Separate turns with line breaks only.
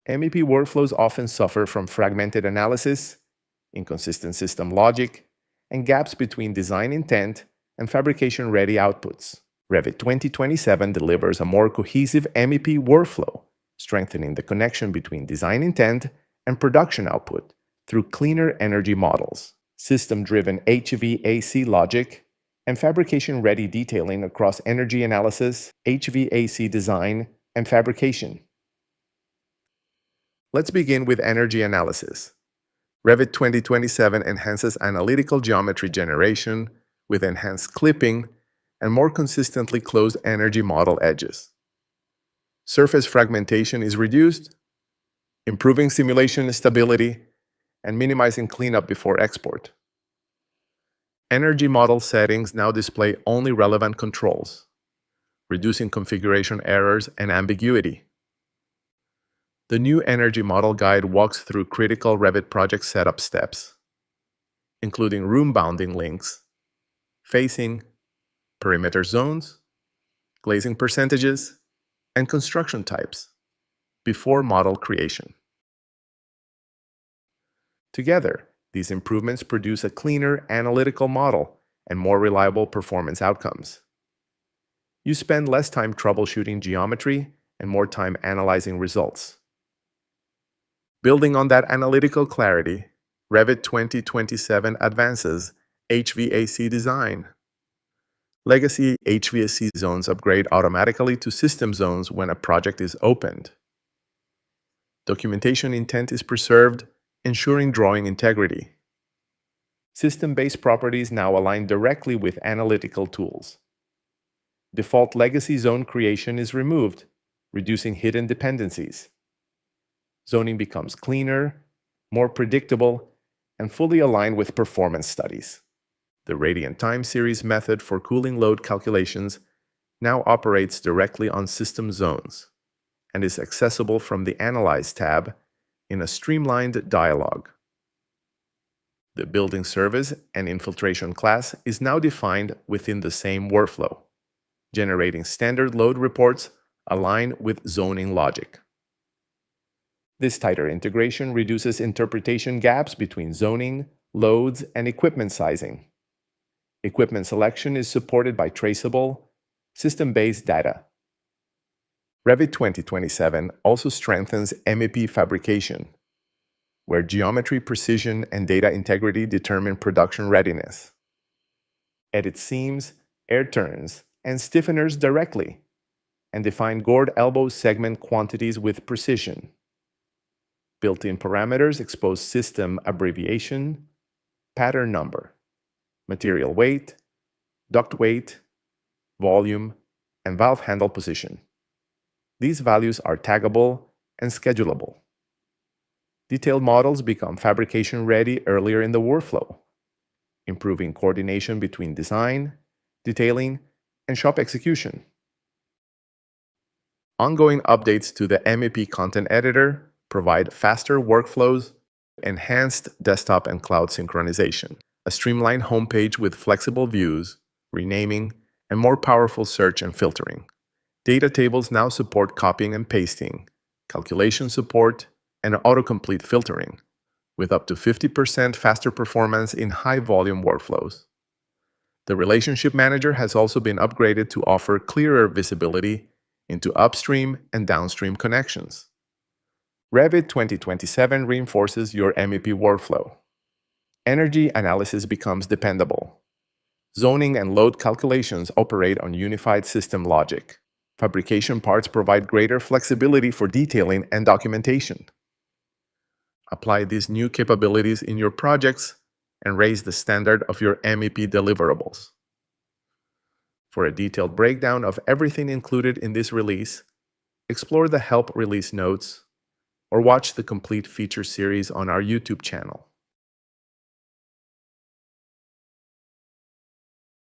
MEP workflows often suffer from fragmented analysis, inconsistent system logic, and gaps between design intent and fabrication-ready outputs. Revit 2027 delivers a more cohesive MEP workflow, strengthening the connection between design intent and production output through cleaner energy models, system-driven HVAC logic, and fabrication-ready detailing across energy analysis, HVAC design, and fabrication. Let's begin with energy analysis. Revit 2027 enhances analytical geometry generation with enhanced clipping and more consistently closed energy model edges. Surface fragmentation is reduced, improving simulation stability and minimizing cleanup before export. Energy model settings now display only relevant controls, reducing configuration errors and ambiguity. The new Energy Model Guide walks through critical Revit project setup steps, including room bounding links, facing, perimeter zones, glazing percentages, and construction types before model creation. Together, these improvements produce a cleaner analytical model and more reliable performance outcomes. You spend less time troubleshooting geometry and more time analyzing results. Building on that analytical clarity, Revit 2027 advances HVAC design. Legacy HVAC zones upgrade automatically to system zones when a project is opened. Documentation intent is preserved, ensuring drawing integrity. System-based properties now align directly with analytical tools. Default legacy zone creation is removed, reducing hidden dependencies. Zoning becomes cleaner, more predictable, and fully aligned with performance studies. The Radiant Time Series method for cooling load calculations now operates directly on system zones and is accessible from the Analyze tab in a streamlined dialog. The building service and infiltration class is now defined within the same workflow, generating standard load reports aligned with zoning logic. This tighter integration reduces interpretation gaps between zoning, loads, and equipment sizing. Equipment selection is supported by traceable, system-based data. Revit 2027 also strengthens MEP fabrication, where geometry precision and data integrity determine production readiness. Edit seams, air turns, and stiffeners directly, and define gored elbow segment quantities with precision. Built-in parameters expose system abbreviation, pattern number, material weight, duct weight, volume, and valve handle position. These values are taggable and schedulable. Detailed models become fabrication-ready earlier in the workflow, improving coordination between design, detailing, and shop execution. Ongoing updates to the MEP content editor provide faster workflows, enhanced desktop and cloud synchronization, a streamlined homepage with flexible views, renaming, and more powerful search and filtering. Data tables now support copying and pasting, calculation support, and autocomplete filtering, with up to 50% faster performance in high-volume workflows. The Relationship Manager has also been upgraded to offer clearer visibility into upstream and downstream connections. Revit 2027 reinforces your MEP workflow. Energy analysis becomes dependable. Zoning and load calculations operate on unified system logic. Fabrication parts provide greater flexibility for detailing and documentation. Apply these new capabilities in your projects and raise the standard of your MEP deliverables. For a detailed breakdown of everything included in this release, explore the Help Release notes or watch the complete feature series on our YouTube channel.